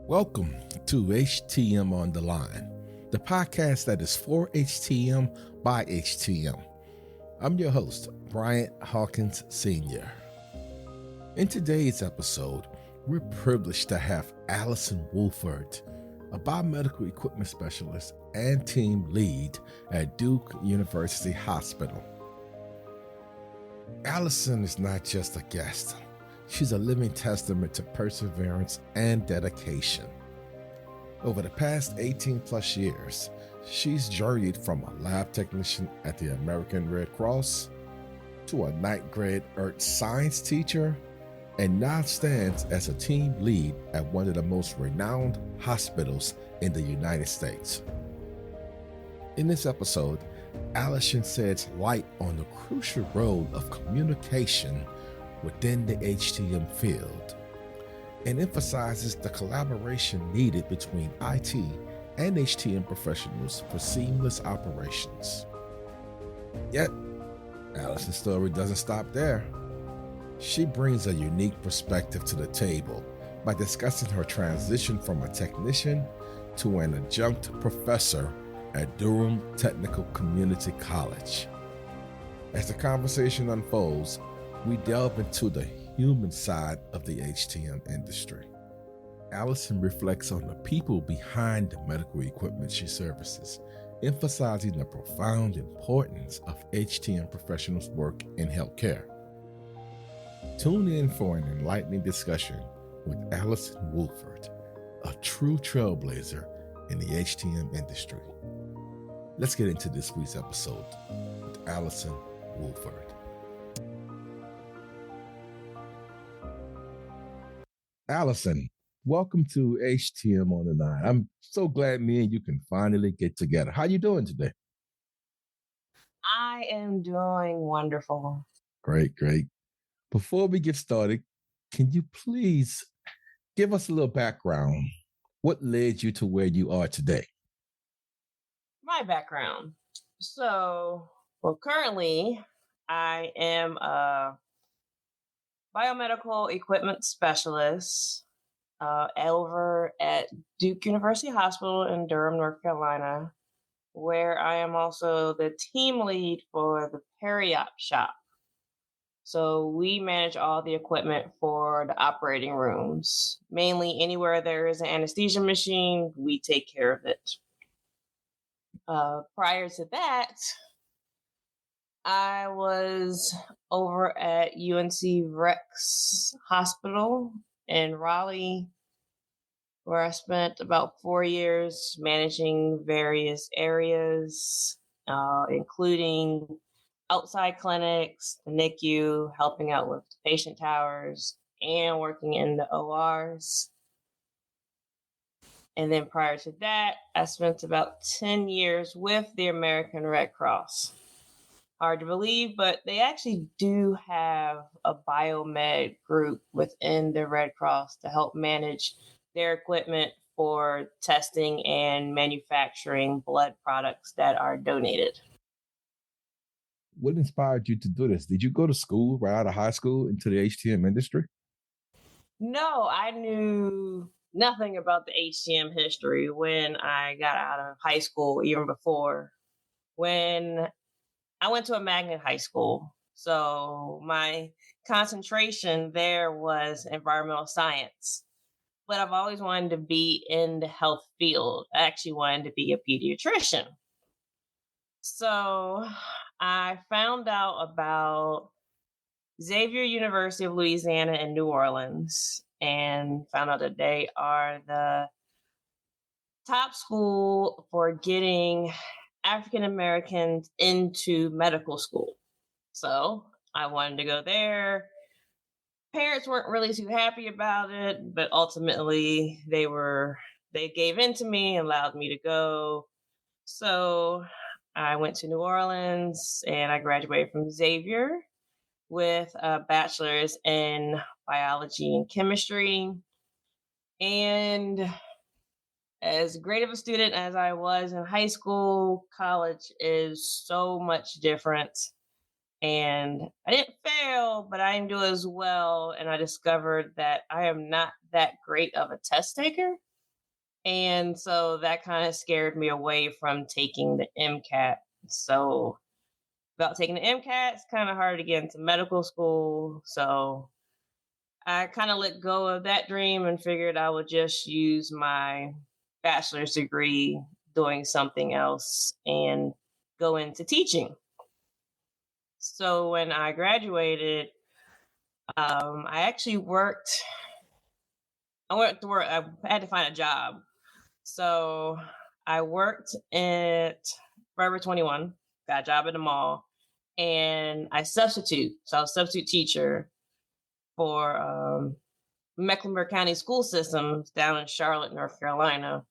Welcome to HTM on the Line, the podcast that is for HTM by HTM. I'm your host, Bryant Hawkins Sr. In today's episode, we're privileged to have Allison Woolford, a biomedical equipment specialist and team lead at Duke University Hospital. Allison is not just a guest. She's a living testament to perseverance and dedication. Over the past 18 plus years, she's journeyed from a lab technician at the American Red Cross to a ninth grade earth science teacher, and now stands as a team lead at one of the most renowned hospitals in the United States. In this episode, Allison sheds light on the crucial role of communication within the HTM field and emphasizes the collaboration needed between IT and HTM professionals for seamless operations. Yet, Allison's story doesn't stop there. She brings a unique perspective to the table by discussing her transition from a technician to an adjunct professor at Durham Technical Community College. As the conversation unfolds, we delve into the human side of the HTM industry. Allison reflects on the people behind the medical equipment she services, emphasizing the profound importance of HTM professionals' work in healthcare. Tune in for an enlightening discussion with Allison Woolford, a true trailblazer in the HTM industry. Let's get into this week's episode with Allison Woolford. Allison, welcome to HTM on the Line. I'm so glad me and you can finally get together. How you doing today? I am doing wonderful. Great. Before we get started, can you please give us a little background? What led you to where you are today? My background. Currently, I am a biomedical equipment specialist over at Duke University Hospital in Durham, North Carolina, where I am also the team lead for the peri-op shop. So we manage all the equipment for the operating rooms. Mainly anywhere there is an anesthesia machine, we take care of it. Prior to that, I was over at UNC Rex Hospital in Raleigh, where I spent about 4 years managing various areas, including outside clinics, the NICU, helping out with patient towers, and working in the ORs. And then prior to that, I spent about 10 years with the American Red Cross. Hard to believe, but they actually do have a biomed group within the Red Cross to help manage their equipment for testing and manufacturing blood products that are donated. What inspired you to do this? Did you go to school right out of high school into the HTM industry? No, I knew nothing about the HTM history when I got out of high school, even before. When I went to a magnet high school, so my concentration there was environmental science. But I've always wanted to be in the health field. I actually wanted to be a pediatrician. So I found out about Xavier University of Louisiana in New Orleans and found out that they are the top school for getting African Americans into medical school. So I wanted to go there. Parents weren't really too happy about it, but ultimately they gave in to me and allowed me to go. So I went to New Orleans and I graduated from Xavier with a bachelor's in biology and chemistry. And as great of a student as I was in high school, college is so much different. And I didn't fail, but I didn't do as well. And I discovered that I am not that great of a test taker. And so that kind of scared me away from taking the MCAT. So about taking the MCAT, it's kind of hard to get into medical school. So I kind of let go of that dream and figured I would just use my bachelor's degree doing something else and go into teaching. So when I graduated, I actually worked. I went to work. I had to find a job. So I worked at Forever 21, got a job at the mall, and I substitute. So I was a substitute teacher for Mecklenburg County school systems down in Charlotte, North Carolina.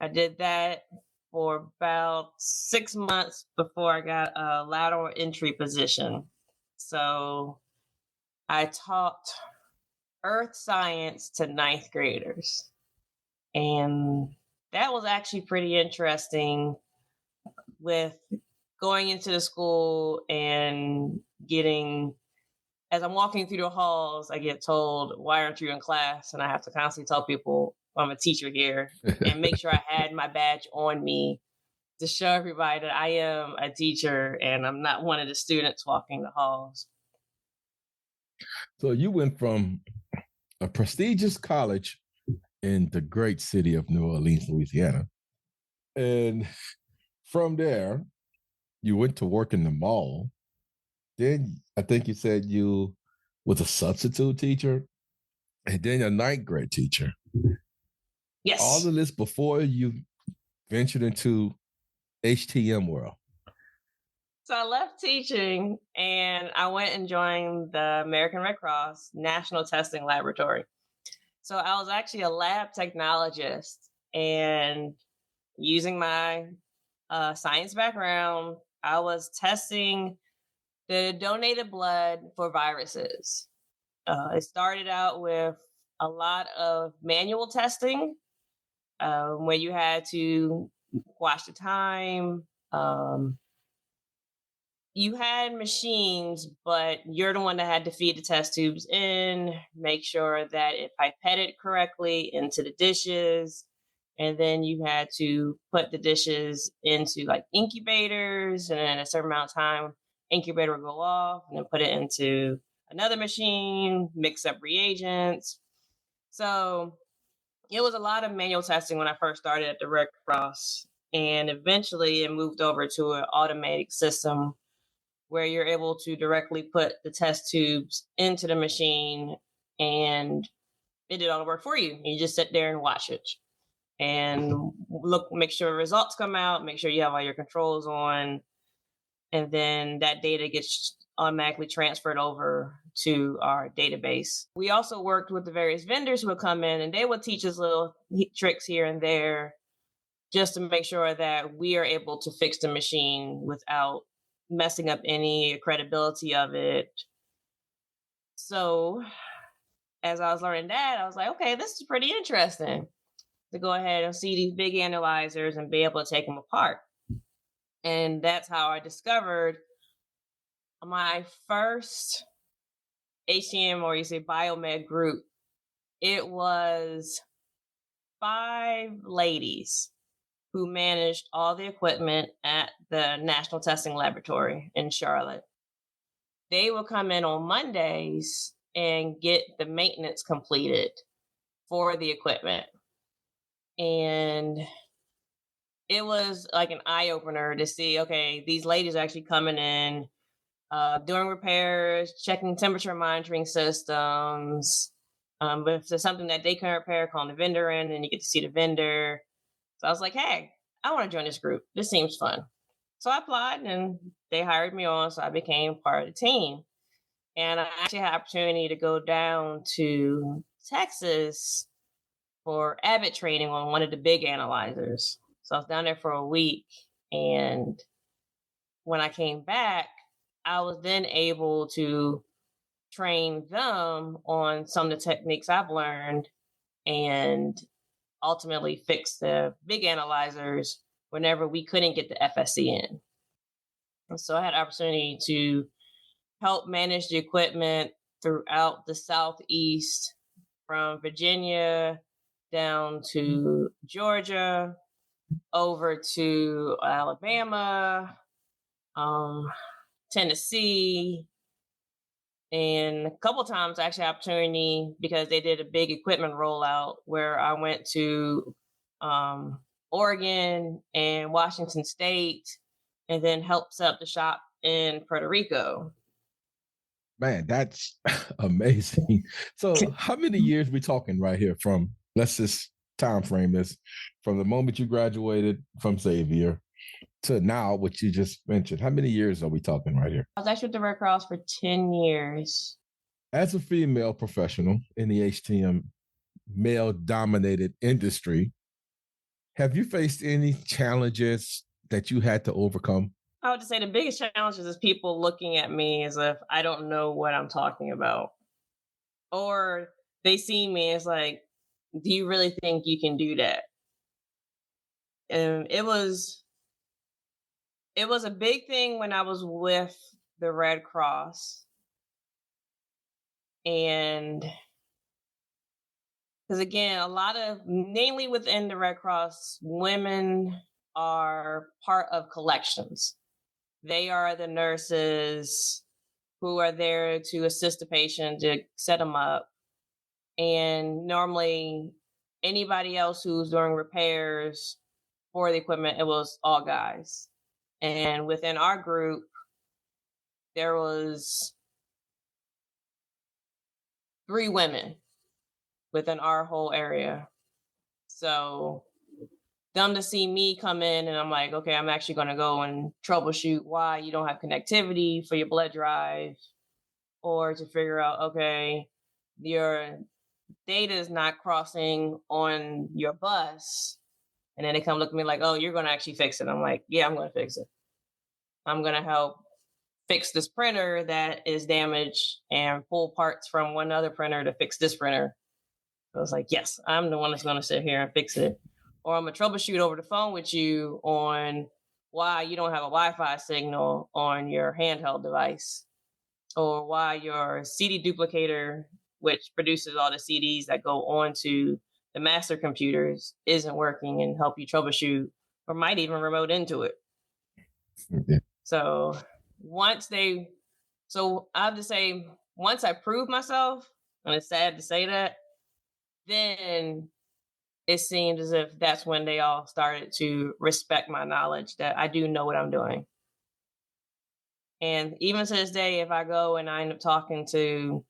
I did that for about 6 months before I got a lateral entry position. So I taught earth science to ninth graders. And that was actually pretty interesting with going into the school and getting, as I'm walking through the halls, I get told, "Why aren't you in class?" And I have to constantly tell people I'm a teacher here and make sure I had my badge on me to show everybody that I am a teacher and I'm not one of the students walking the halls. So you went from a prestigious college in the great city of New Orleans, Louisiana. And from there, you went to work in the mall. Then I think you said you was a substitute teacher and then a ninth grade teacher. Yes. All of this before you ventured into HTM world. So I left teaching and I went and joined the American Red Cross National Testing Laboratory. So I was actually a lab technologist, and using my science background, I was testing the donated blood for viruses. It started out with a lot of manual testing, where you had to watch the time. You had machines, but you're the one that had to feed the test tubes in, make sure that it pipetted correctly into the dishes. And then you had to put the dishes into like incubators, and then a certain amount of time, incubator would go off, and then put it into another machine, mix up reagents. So it was a lot of manual testing when I first started at the Red Cross. And eventually it moved over to an automatic system where you're able to directly put the test tubes into the machine and it did all the work for you. You just sit there and watch it and look, make sure results come out, make sure you have all your controls on, and then that data gets automatically transferred over to our database. We also worked with the various vendors who would come in and they would teach us little tricks here and there just to make sure that we are able to fix the machine without messing up any credibility of it. So as I was learning that, I was like, okay, this is pretty interesting to go ahead and see these big analyzers and be able to take them apart. And that's how I discovered my first HTM, or you say biomed group. It was 5 ladies who managed all the equipment at the National Testing Laboratory in Charlotte. They would come in on Mondays and get the maintenance completed for the equipment. And it was like an eye opener to see, okay, these ladies are actually coming in, doing repairs, checking temperature monitoring systems. But if there's something that they can repair, calling the vendor in, and you get to see the vendor. So I was like, hey, I want to join this group. This seems fun. So I applied and they hired me on. So I became part of the team. And I actually had opportunity to go down to Texas for Abbott training on one of the big analyzers. So I was down there for a week. And when I came back, I was then able to train them on some of the techniques I've learned and ultimately fix the big analyzers whenever we couldn't get the FSC in. And so I had opportunity to help manage the equipment throughout the Southeast, from Virginia down to Georgia, over to Alabama, Tennessee, and a couple times I actually had opportunity because they did a big equipment rollout where I went to Oregon and Washington State, and then helped set up the shop in Puerto Rico. Man, that's amazing. So how many years we talking right here from, let's just time frame this, from the moment you graduated from Xavier to now, what you just mentioned? How many years are we talking right here? I was actually with the Red Cross for 10 years. As a female professional in the HTM male dominated industry, have you faced any challenges that you had to overcome? I would just say the biggest challenge is people looking at me as if I don't know what I'm talking about. Or they see me as like, do you really think you can do that? And it was a big thing when I was with the Red Cross. And because again, a lot of, namely within the Red Cross, women are part of collections. They are the nurses who are there to assist the patient, to set them up. And normally, anybody else who's doing repairs for the equipment, it was all guys. And within our group, there was 3 women within our whole area. So them to see me come in and I'm like, okay, I'm actually going to go and troubleshoot why you don't have connectivity for your blood drive, or to figure out, okay, your data is not crossing on your bus. And then they come look at me like, oh, you're going to actually fix it. I'm like, yeah, I'm going to fix it. I'm going to help fix this printer that is damaged and pull parts from one other printer to fix this printer. I was like, yes, I'm the one that's going to sit here and fix it. Or I'm going to troubleshoot over the phone with you on why you don't have a Wi-Fi signal on your handheld device, or why your CD duplicator, which produces all the CDs that go onto the master computers, isn't working, and help you troubleshoot, or might even remote into it. Okay. So I have to say, once I proved myself, and it's sad to say that, then it seemed as if that's when they all started to respect my knowledge that I do know what I'm doing. And even to this day, if I go and I end up talking to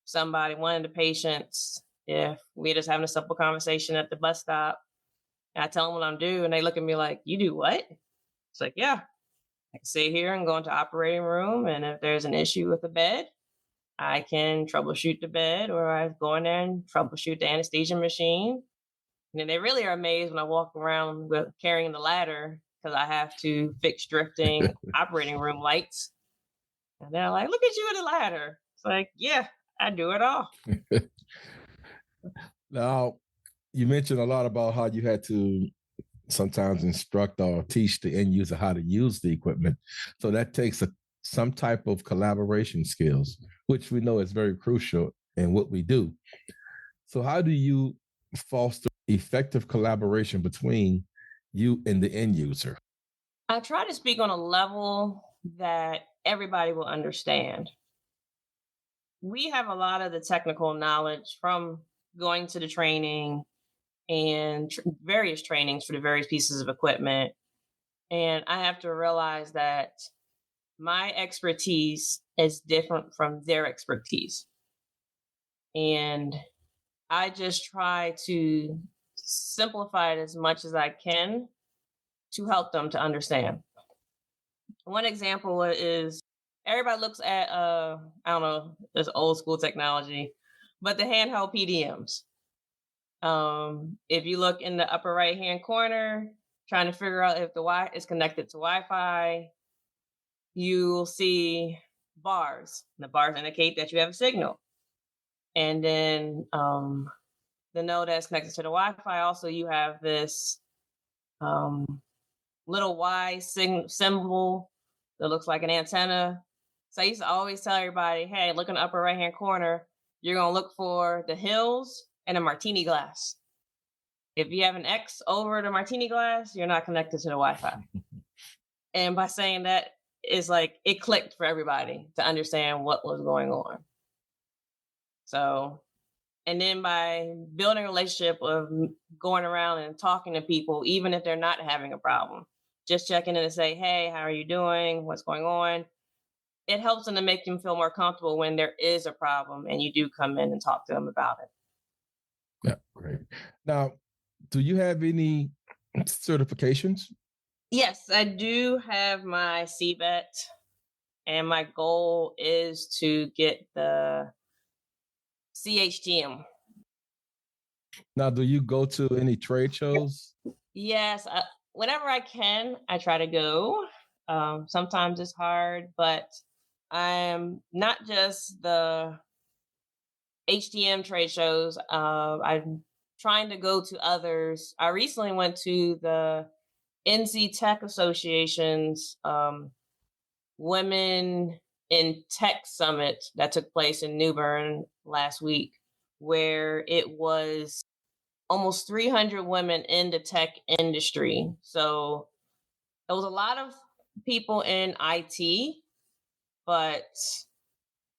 somebody, one of the patients, if we're just having a simple conversation at the bus stop, and I tell them what I'm doing, and they look at me like, you do what? It's like, yeah, I can sit here and go into operating room, and if there's an issue with the bed, I can troubleshoot the bed, or I go in there and troubleshoot the anesthesia machine. And then they really are amazed when I walk around with carrying the ladder, because I have to fix drifting operating room lights. And they're like, look at you with a ladder. It's like, yeah, I do it all. Now, you mentioned a lot about how you had to sometimes instruct or teach the end user how to use the equipment. So that takes some type of collaboration skills, which we know is very crucial in what we do. So how do you foster effective collaboration between you and the end user? I try to speak on a level that everybody will understand. We have a lot of the technical knowledge from going to the training and various trainings for the various pieces of equipment. And I have to realize that my expertise is different from their expertise. And I just try to simplify it as much as I can to help them to understand. One example is, everybody looks at I don't know, this old school technology, but the handheld PDMs. If you look in the upper right hand corner, trying to figure out if the Wi is connected to Wi-Fi, you'll see bars. The bars indicate that you have a signal. And then the node that's connected to the Wi-Fi, also you have this little Y symbol that looks like an antenna. So I used to always tell everybody, hey, look in the upper right hand corner, you're going to look for the hills and a martini glass. if you have an X over the martini glass, you're not connected to the Wi-Fi. And by saying that, it's like it clicked for everybody to understand what was going on. So, and then by building a relationship of going around and talking to people, even if they're not having a problem, just checking in and say, hey, how are you doing? What's going on? It helps them to make them feel more comfortable when there is a problem and you do come in and talk to them about it. Yeah, great. Now, do you have any certifications? Yes, I do have my CBET, and my goal is to get the CHTM. Now, do you go to any trade shows? Yes, whenever I can, I try to go. Sometimes it's hard, but I'm not just the HTM trade shows. I'm trying to go to others. I recently went to the NC Tech Association's Women in Tech Summit that took place in New Bern last week, where it was almost 300 women in the tech industry. So it was a lot of people in IT, but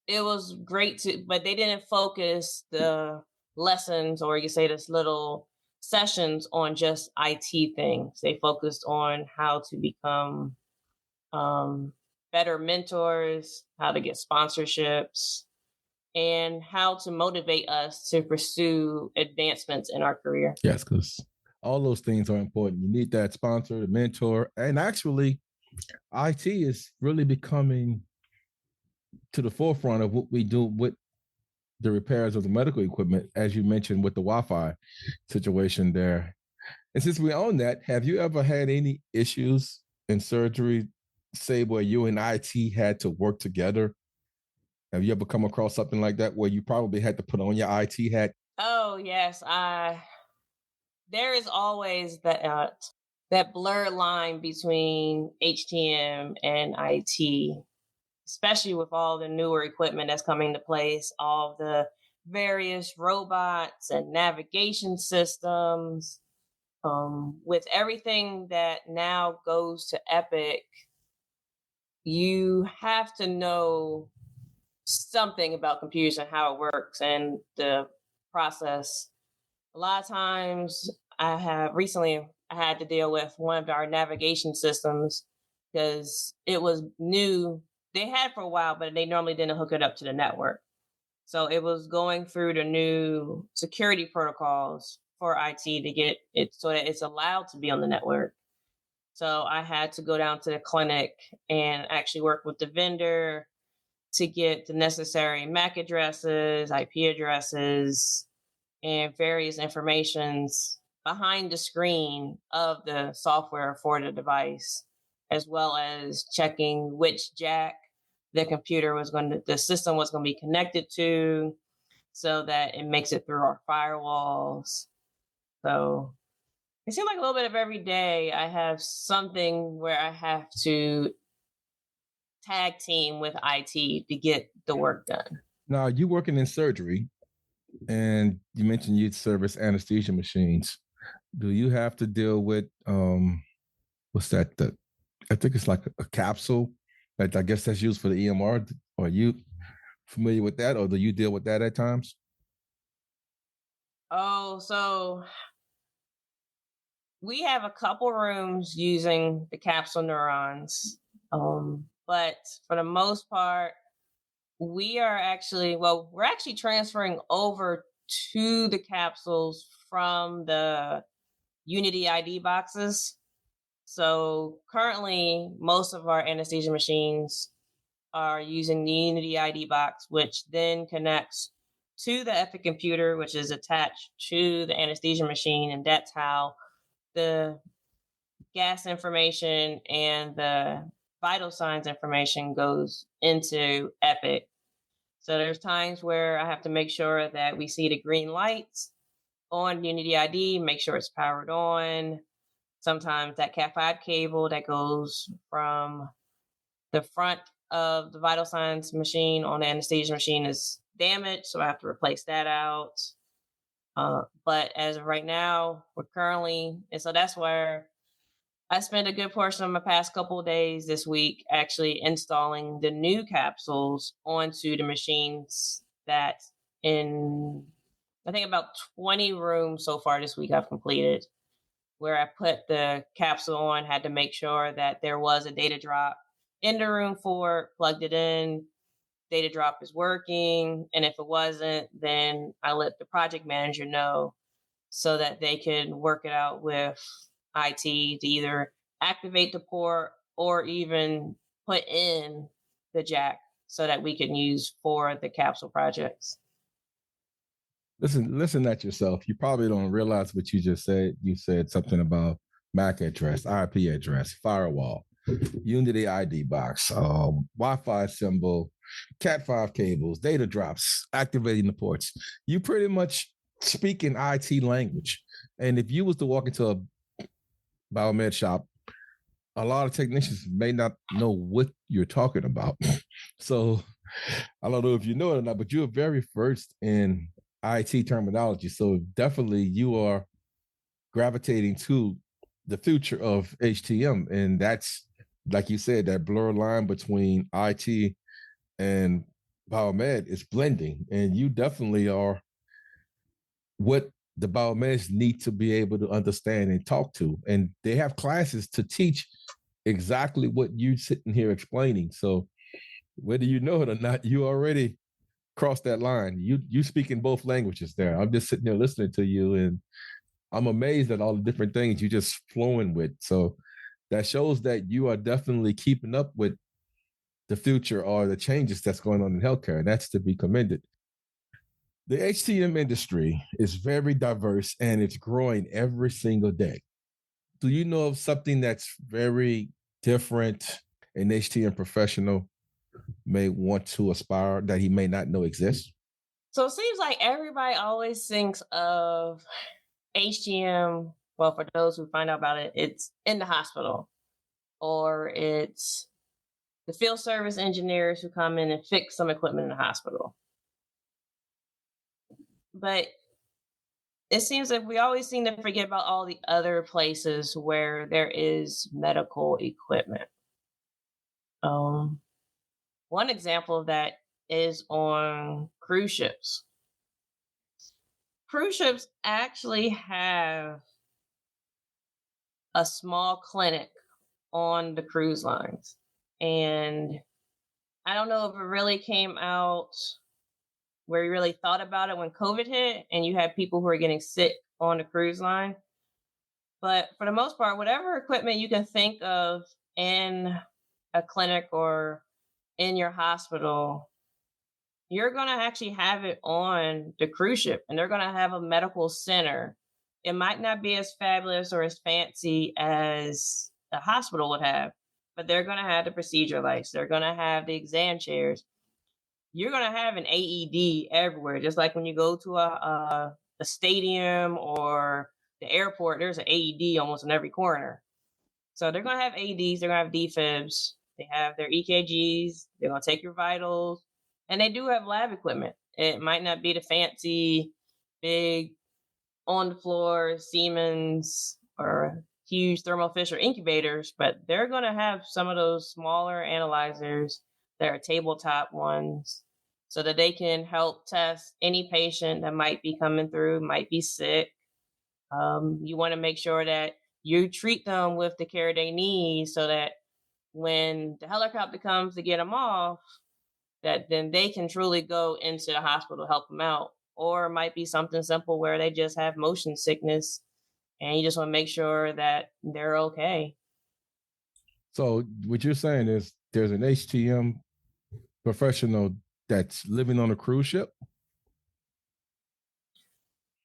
it was great but they didn't focus the lessons, or you say this little sessions, on just IT things. They focused on how to become better mentors, how to get sponsorships, and how to motivate us to pursue advancements in our career. Yes, because all those things are important. You need that sponsor, the mentor, and actually, IT is really becoming to the forefront of what we do with the repairs of the medical equipment, as you mentioned with the Wi-Fi situation there. And since we own that, have you ever had any issues in surgery, say where you and IT had to work together? Have you ever come across something like that where you probably had to put on your IT hat? Oh yes, there is always that blurred line between HTM and IT, especially with all the newer equipment that's coming to place, all the various robots and navigation systems. With everything that now goes to Epic, you have to know something about computers and how it works and the process. A lot of times I had to deal with one of our navigation systems because it was new. They had for a while, but they normally didn't hook it up to the network. So it was going through the new security protocols for IT to get it so that it's allowed to be on the network. So I had to go down to the clinic and actually work with the vendor to get the necessary MAC addresses, IP addresses, and various informations behind the screen of the software for the device, as well as checking which jack the system was going to be connected to, so that it makes it through our firewalls. So it seems like a little bit of every day I have something where I have to tag team with IT to get the work done. Now, you working in surgery, and you mentioned you service anesthesia machines. Do you have to deal with what's that? I think it's like a capsule that I guess that's used for the EMR. Are you familiar with that, or do you deal with that at times? Oh, so we have a couple rooms using the capsule neurons. But for the most part, we're actually transferring over to the capsules from the Unity ID boxes. So currently, most of our anesthesia machines are using the Unity ID box, which then connects to the Epic computer, which is attached to the anesthesia machine. And that's how the gas information and the vital signs information goes into Epic. So there's times where I have to make sure that we see the green lights on Unity ID, make sure it's powered on. Sometimes that Cat5 cable that goes from the front of the vital signs machine on the anesthesia machine is damaged, so I have to replace that out. But as of right now, we're currently, and so that's where I spent a good portion of my past couple of days this week actually installing the new capsules onto the machines that in, I think about 20 rooms so far this week I've completed, where I put the capsule on, had to make sure that there was a data drop in the room for it, plugged it in, data drop is working. And if it wasn't, then I let the project manager know so that they could work it out with IT to either activate the port or even put in the jack so that we can use for the capsule projects. Listen at yourself. You probably don't realize what you just said. You said something about MAC address, IP address, firewall, Unity ID box, Wi-Fi symbol, Cat5 cables, data drops, activating the ports. You pretty much speak in IT language. And if you was to walk into a biomed shop, a lot of technicians may not know what you're talking about. So I don't know if you know it or not, but you're very versed in IT terminology. So definitely you are gravitating to the future of HTM. And that's, like you said, that blur line between IT and biomed is blending. And you definitely are what the biomeds need to be able to understand and talk to. And they have classes to teach exactly what you're sitting here explaining. So whether you know it or not, you already crossed that line. You speak in both languages there. I'm just sitting there listening to you, and I'm amazed at all the different things you just flowing with. So that shows that you are definitely keeping up with the future or the changes that's going on in healthcare. And that's to be commended. The HTM industry is very diverse and it's growing every single day. Do you know of something that's very different an HTM professional may want to aspire that he may not know exists? So it seems like everybody always thinks of HGM. Well, for those who find out about it, it's in the hospital, or it's the field service engineers who come in and fix some equipment in the hospital. But it seems like we always seem to forget about all the other places where there is medical equipment. One example of that is on cruise ships. Cruise ships actually have a small clinic on the cruise lines. And I don't know if it really came out where you really thought about it when COVID hit and you had people who are getting sick on the cruise line. But for the most part, whatever equipment you can think of in a clinic or in your hospital, you're going to actually have it on the cruise ship, and they're going to have a medical center. It might not be as fabulous or as fancy as a hospital would have, but they're going to have the procedure lights. They're going to have the exam chairs. You're going to have an AED everywhere. Just like when you go to a stadium or the airport, there's an AED almost in every corner. So they're going to have AEDs. They're going to have defibs. They have their EKGs. They're going to take your vitals. And they do have lab equipment. It might not be the fancy, big, on the floor Siemens or huge Thermo Fisher incubators, but they're going to have some of those smaller analyzers that are tabletop ones so that they can help test any patient that might be coming through, might be sick. You want to make sure that you treat them with the care they need so that when the helicopter comes to get them off, that then they can truly go into the hospital to help them out. Or it might be something simple where they just have motion sickness and you just want to make sure that they're okay. So what you're saying is there's an HTM professional that's living on a cruise ship?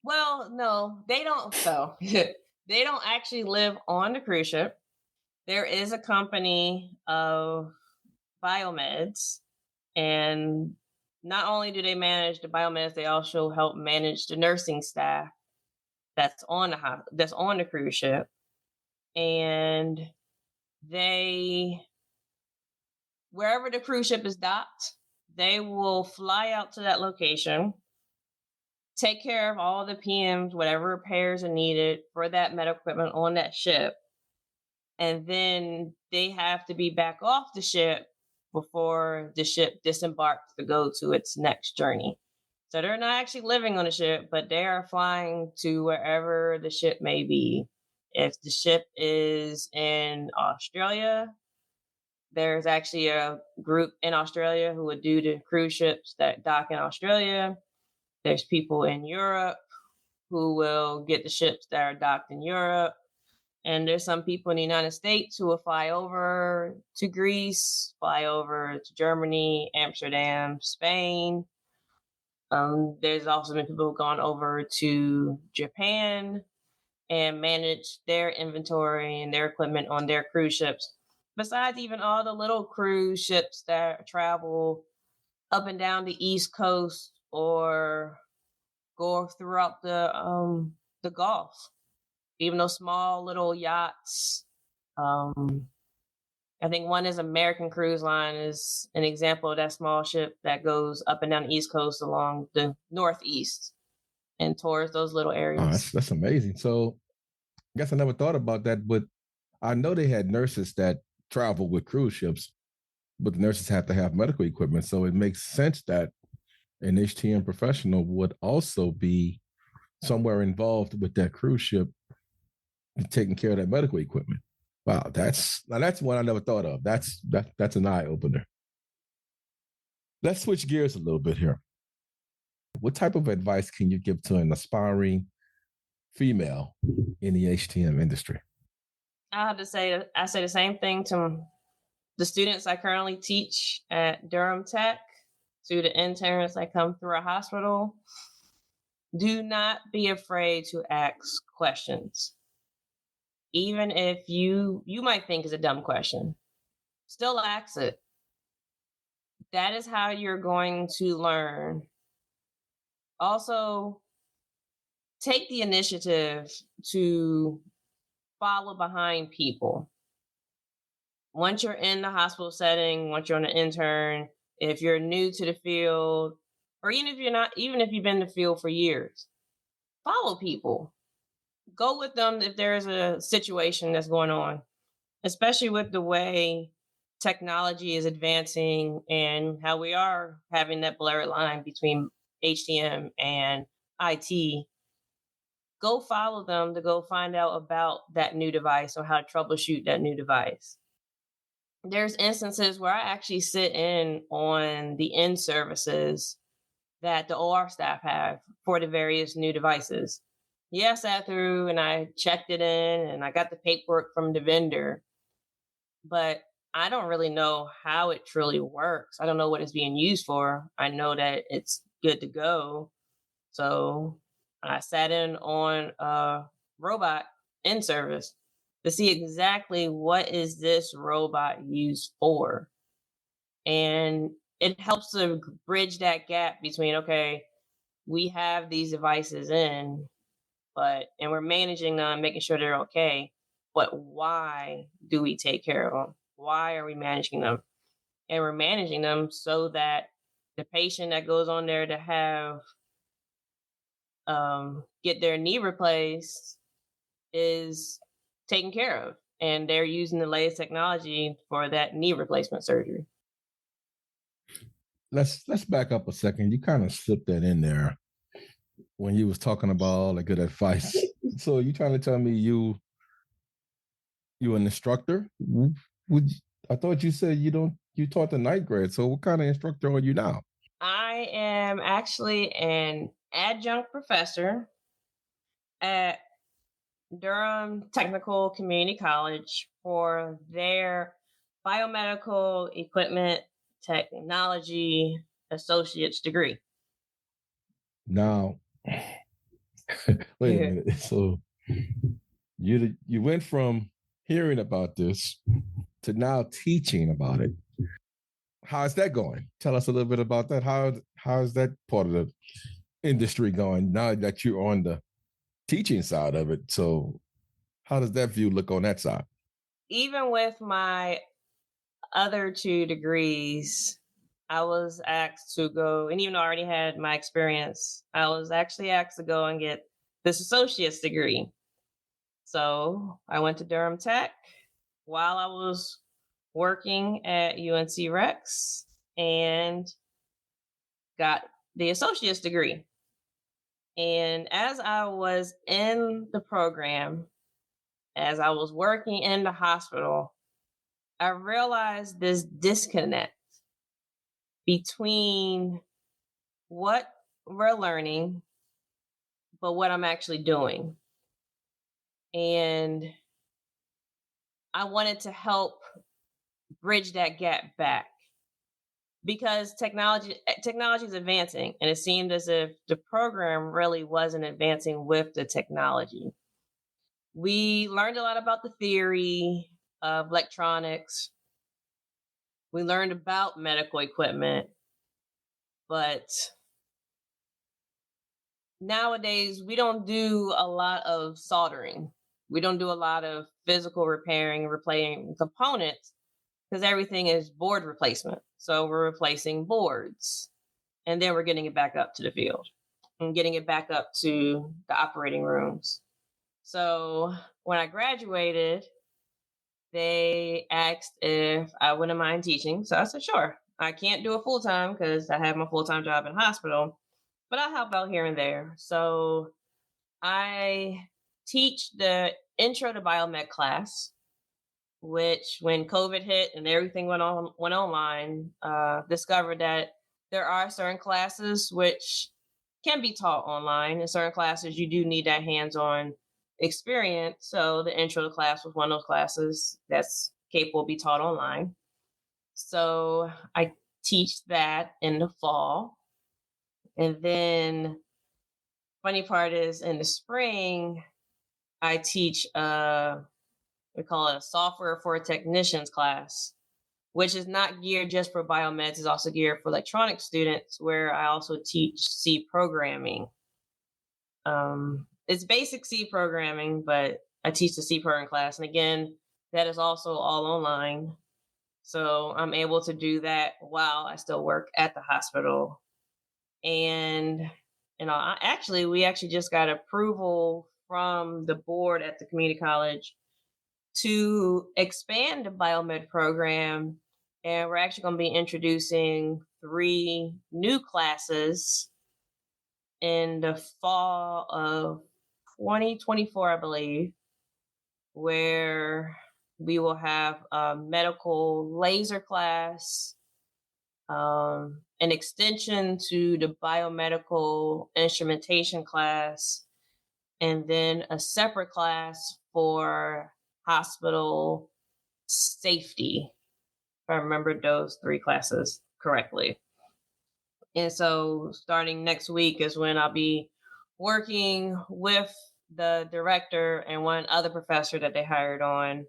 Well, no, they don't. So they don't actually live on the cruise ship. There is a company of biomeds, and not only do they manage the biomeds, they also help manage the nursing staff that's on the cruise ship. And they, wherever the cruise ship is docked, they will fly out to that location. take care of all the PMs, whatever repairs are needed for that medical equipment on that ship. And then they have to be back off the ship before the ship disembarks to go to its next journey. So they're not actually living on the ship, but they are flying to wherever the ship may be. If the ship is in Australia, there's actually a group in Australia who would do the cruise ships that dock in Australia. There's people in Europe who will get the ships that are docked in Europe. And there's some people in the United States who will fly over to Greece, fly over to Germany, Amsterdam, Spain. There's also been people who've gone over to Japan and manage their inventory and their equipment on their cruise ships. Besides even all the little cruise ships that travel up and down the East Coast or go throughout the Gulf, even those small little yachts. I think one is American Cruise Line is an example of that small ship that goes up and down the East Coast along the Northeast and towards those little Oh, areas. that's amazing. So I guess I never thought about that, but I know they had nurses that travel with cruise ships, but the nurses have to have medical equipment. So it makes sense that an HTM professional would also be somewhere involved with that cruise ship taking care of that medical equipment. Wow, that's one I never thought of. That's an eye opener. Let's switch gears a little bit here. What type of advice can you give to an aspiring female in the HTM industry? I have to say, I say the same thing to the students I currently teach at Durham Tech, to the interns that come through our hospital. Do not be afraid to ask questions. Even if you might think it's a dumb question, still ask it. That is how you're going to learn. Also, take the initiative to follow behind people. Once you're in the hospital setting, once you're an intern, if you're new to the field, or even if you're not, even if you've been in the field for years, follow people. Go with them if there's a situation that's going on, especially with the way technology is advancing and how we are having that blurred line between HTM and IT. Go follow them to go find out about that new device or how to troubleshoot that new device. There's instances where I actually sit in on the in services that the OR staff have for the various new devices. Yeah, I sat through and I checked it in and I got the paperwork from the vendor, but I don't really know how it truly works. I don't know what it's being used for. I know that it's good to go. So I sat in on a robot in service to see exactly what is this robot used for. And it helps to bridge that gap between, okay, we have these devices in, and we're managing them, making sure they're okay. But why do we take care of them? Why are we managing them? And we're managing them so that the patient that goes on there to have get their knee replaced is taken care of, and they're using the latest technology for that knee replacement surgery. Let's back up a second. You kind of slipped that in there when you was talking about all the good advice. So you trying to tell me you an instructor? I thought you said you taught the ninth grade. So what kind of instructor are you now? I am actually an adjunct professor at Durham Technical Community College for their biomedical equipment technology associate's degree. Now, wait a minute. So you went from hearing about this to now teaching about it. How's that going? Tell us a little bit about that. How's that part of the industry going now that you're on the teaching side of it? So how does that view look on that side? Even with my other two degrees, I was asked to go, and even though I already had my experience, I was actually asked to go and get this associate's degree. So I went to Durham Tech while I was working at UNC Rex and got the associate's degree. And as I was in the program, as I was working in the hospital, I realized this disconnect between what we're learning, but what I'm actually doing. And I wanted to help bridge that gap back because technology is advancing, and it seemed as if the program really wasn't advancing with the technology. We learned a lot about the theory of electronics. We learned about medical equipment, but nowadays we don't do a lot of soldering. We don't do a lot of physical repairing and replacing components because everything is board replacement. So we're replacing boards and then we're getting it back up to the field and getting it back up to the operating rooms. So when I graduated, they asked if I wouldn't mind teaching. So I said, sure. I can't do it full time because I have my full time job in hospital, but I'll help out here and there. So I teach the intro to biomed class, which when COVID hit and everything went online, discovered that there are certain classes which can be taught online, and certain classes you do need that hands-on experience. So the intro to class was one of those classes that's capable of be taught online. So I teach that in the fall, and then funny part is in the spring I teach we call it a software for technicians class, which is not geared just for biomeds, it's also geared for electronic students, where I also teach C programming. It's basic C programming, but I teach the C programming class. And again, that is also all online. So I'm able to do that while I still work at the hospital. And, we actually just got approval from the board at the community college to expand the biomed program. And we're actually going to be introducing 3 new classes in the fall of 2024, I believe, where we will have a medical laser class, an extension to the biomedical instrumentation class, and then a separate class for hospital safety, if I remember those 3 classes correctly. And so starting next week is when I'll be working with the director and one other professor that they hired on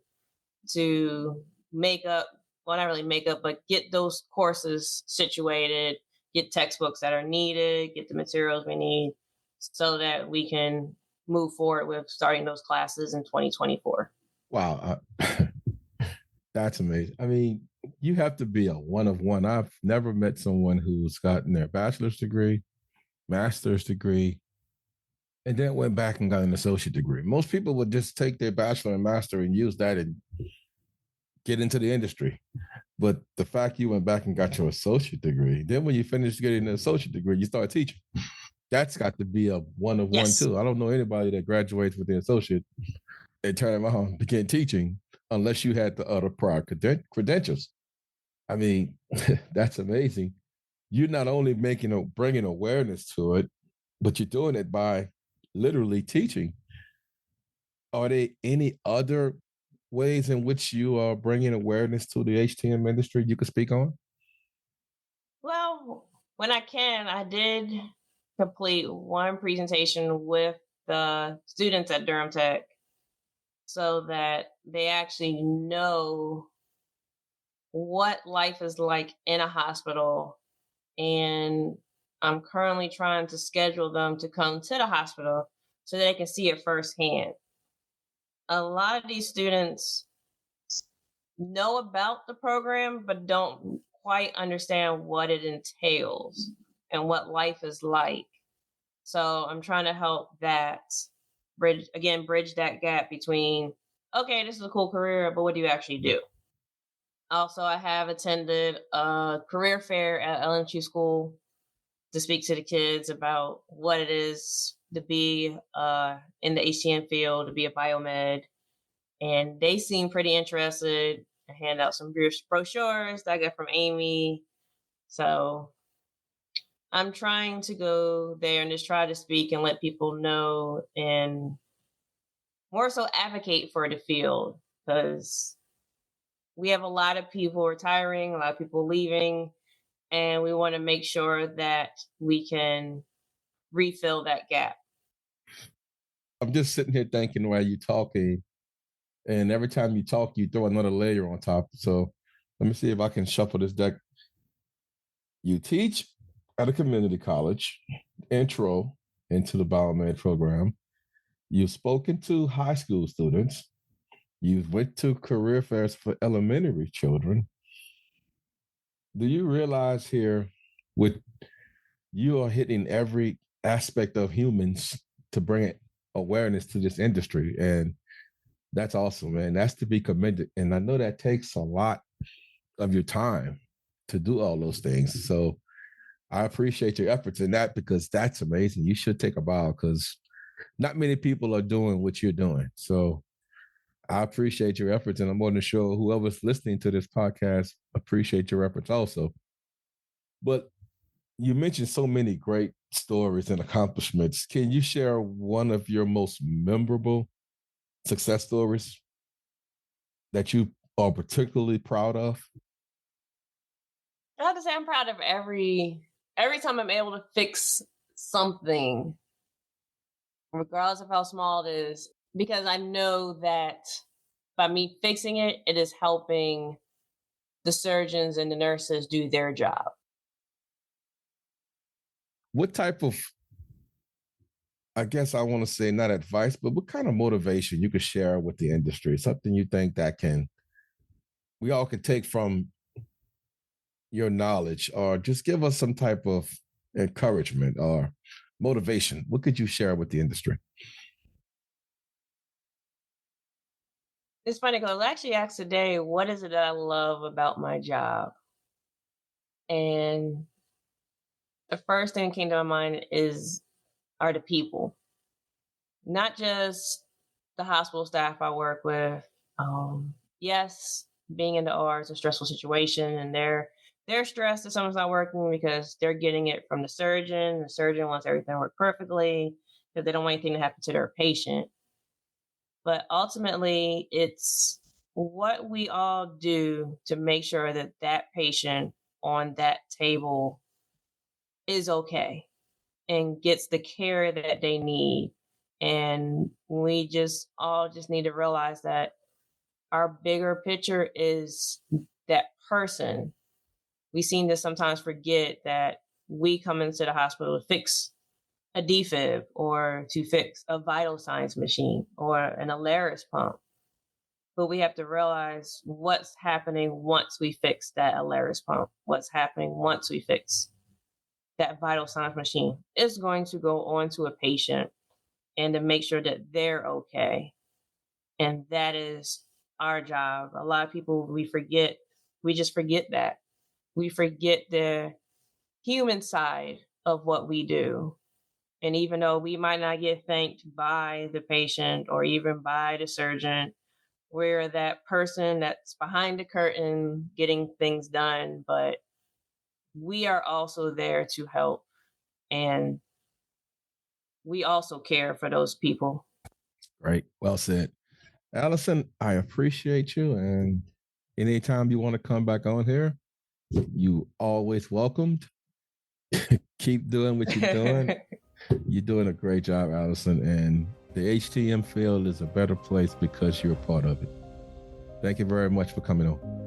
to make up, well, not really make up, but get those courses situated, get textbooks that are needed, get the materials we need so that we can move forward with starting those classes in 2024. Wow. That's amazing. I mean, you have to be a one of one. I've never met someone who's gotten their bachelor's degree, master's degree, and then went back and got an associate degree. Most people would just take their bachelor and master and use that and get into the industry. But the fact you went back and got your associate degree, then when you finish getting an associate degree, you start teaching. That's got to be a one of one too. I don't know anybody that graduates with the associate and turn around begin teaching unless you had the other prior credentials. I mean, that's amazing. You're not only bringing awareness to it, but you're doing it by literally teaching. Are there any other ways in which you are bringing awareness to the HTM industry you could speak on? Well, when I can, I did complete one presentation with the students at Durham Tech so that they actually know what life is like in a hospital. And I'm currently trying to schedule them to come to the hospital so they can see it firsthand. A lot of these students know about the program, but don't quite understand what it entails and what life is like. So I'm trying to help that bridge that gap between, okay, this is a cool career, but what do you actually do? Also, I have attended a career fair at elementary school to speak to the kids about what it is to be in the HTM field, to be a biomed. And they seem pretty interested. I hand out some brochures that I got from Amy. So I'm trying to go there and just try to speak and let people know and more so advocate for the field, because we have a lot of people retiring, a lot of people leaving, and we want to make sure that we can refill that gap. I'm just sitting here thinking while you're talking, and every time you talk, you throw another layer on top. So let me see if I can shuffle this deck. You teach at a community college, intro into the biomed program. You've spoken to high school students. You went to career fairs for elementary children. Do you realize here, with you are hitting every aspect of humans to bring awareness to this industry, and that's awesome, man. That's to be commended. And I know that takes a lot of your time to do all those things. So I appreciate your efforts in that, because that's amazing. You should take a bow, because not many people are doing what you're doing. So I appreciate your efforts, and I'm more than sure whoever's listening to this podcast appreciate your efforts also. But you mentioned so many great stories and accomplishments. Can you share one of your most memorable success stories that you are particularly proud of? I have to say I'm proud of every time I'm able to fix something, regardless of how small it is, because I know that by me fixing it, it is helping the surgeons and the nurses do their job. What type of, I guess I want to say not advice, but what kind of motivation you could share with the industry? Something you think that we all can take from your knowledge, or just give us some type of encouragement or motivation. What could you share with the industry? It's funny because I was actually asked today, what is it that I love about my job? And the first thing that came to my mind are the people, not just the hospital staff I work with. Yes, being in the OR is a stressful situation, and they're stressed that someone's not working because they're getting it from the surgeon. The surgeon wants everything to work perfectly because they don't want anything to happen to their patient. But ultimately, it's what we all do to make sure that that patient on that table is okay and gets the care that they need. And we just all just need to realize that our bigger picture is that person. We seem to sometimes forget that we come into the hospital to fix a defib or to fix a vital signs machine or an Alaris pump. But we have to realize what's happening once we fix that Alaris pump, what's happening once we fix that vital signs machine. It's going to go on to a patient and to make sure that they're okay. And that is our job. A lot of people, we just forget that. We forget the human side of what we do. And even though we might not get thanked by the patient or even by the surgeon, we're that person that's behind the curtain getting things done, but we are also there to help. And we also care for those people. Great. Well said. Allison, I appreciate you. And anytime you want to come back on here, you always welcomed. Keep doing what you're doing. You're doing a great job, Allison. And the HTM field is a better place because you're a part of it. Thank you very much for coming on.